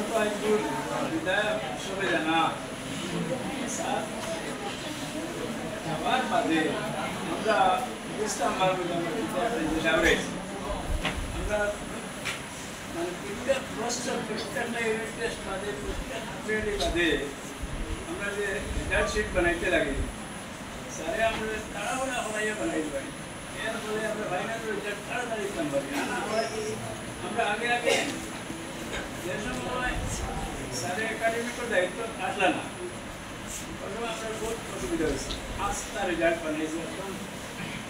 বিদায় সবে জানা যাওয়ার বাদে আমরা ইসলাম আমরা মানে প্রত্যেক বছর প্রত্যেকটা ইউনিট টেস্ট বাদে প্রত্যেক পিরিয়ডে বাদে আমরা যে রেজাল্ট শিট বানাইতে লাগে স্যারে আমরা তাড়াহুড়া হলাইয়া বানাইতে পারি এর ফলে আমরা ফাইনাল রেজাল্ট তাড়াতাড়ি দিতাম পারি আমরা আগে আগে যে সময় স্যারে একাডেমিকের দায়িত্ব আসলে না তখন আপনার বহুত অসুবিধা হয়েছে আস্তা রেজাল্ট বানাইছে এখন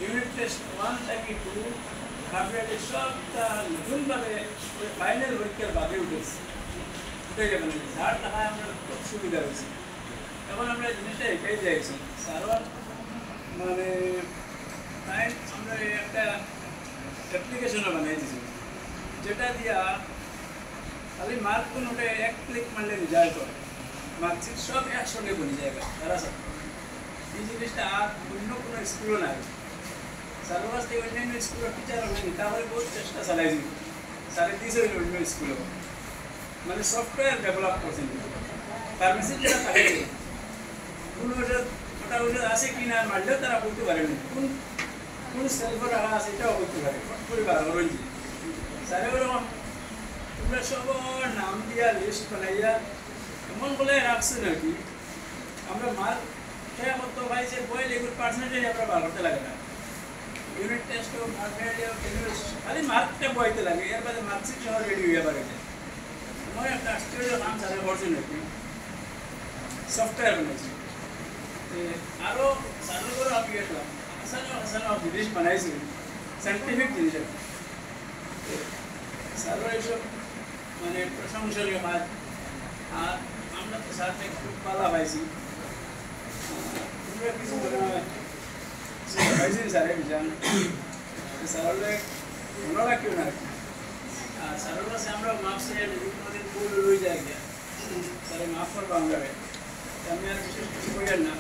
ইউনিট টেস্ট 1 থেকে 2 হাফিয়াতে সবটা নতুনভাবে ফাইনাল পরীক্ষার বাদে উঠে যাবে না যার টাকায় আমরা খুব সুবিধা হয়েছে এখন আমরা জিনিসটা একাই যাইছি স্যার মানে আমরা একটা অ্যাপ্লিকেশনও বানিয়ে দিয়েছি যেটা দিয়া খালি মার্ক কোনোটা এক ক্লিক মারলে রেজাল্ট হয় মার্কশিট সব একসঙ্গে বনে যায়গা তারা সব এই জিনিসটা আর অন্য কোনো স্কুলও নাই স্যারের কাছ থেকে অন্যান্য স্কুলের টিচার হয়নি তাহলে বহুত চেষ্টা চালাইছি স্যারে দিয়েছে অন্য স্কুলেও মানে সফটওয়্যার ডেভেলপ করছেন তার মেসেজ যেটা থাকে কোন ওটা ওটা আছে কি না মারলেও তারা বলতে পারেনি কোন সেলফে রাখা আছে এটাও বলতে পারে পরিবার অরঞ্জি স্যারে ওরকম তোমরা সবার নাম দিয়া লিস্ট বানাইয়া এমন বলে রাখছে নাকি আমরা মার্ক খেয়া করতে ভাই যে বই লেগুর পার্সেন্টেজ আমরা বার করতে লাগে না ইউনিট টেস্ট হোক খালি মার্কটা বইতে লাগে এর বাদে মার্কশিট সহ রেডি হয়ে পারে আমার একটা আশ্চর্য নাম স্যারে করছে নাকি সফটওয়্যার বানাইছি আরও স্যারের করে আমি গেছিলাম হাসানো জিনিস বানাইছি সাইন্টিফিক জিনিস স্যারের এইসব মানে প্রশংসনীয় কাজ আর আমরা তো সাথে খুব পালা পাইছি তোমরা কিছু পাইছি স্যারে বিচার স্যারলে ওনারা কেউ না আর স্যারের কাছে আমরা মাফ চাই কোনোদিন ভুল রয়ে যায় গিয়া স্যারে মাফ করবো আমরা আমি আর বিশেষ কিছু করি না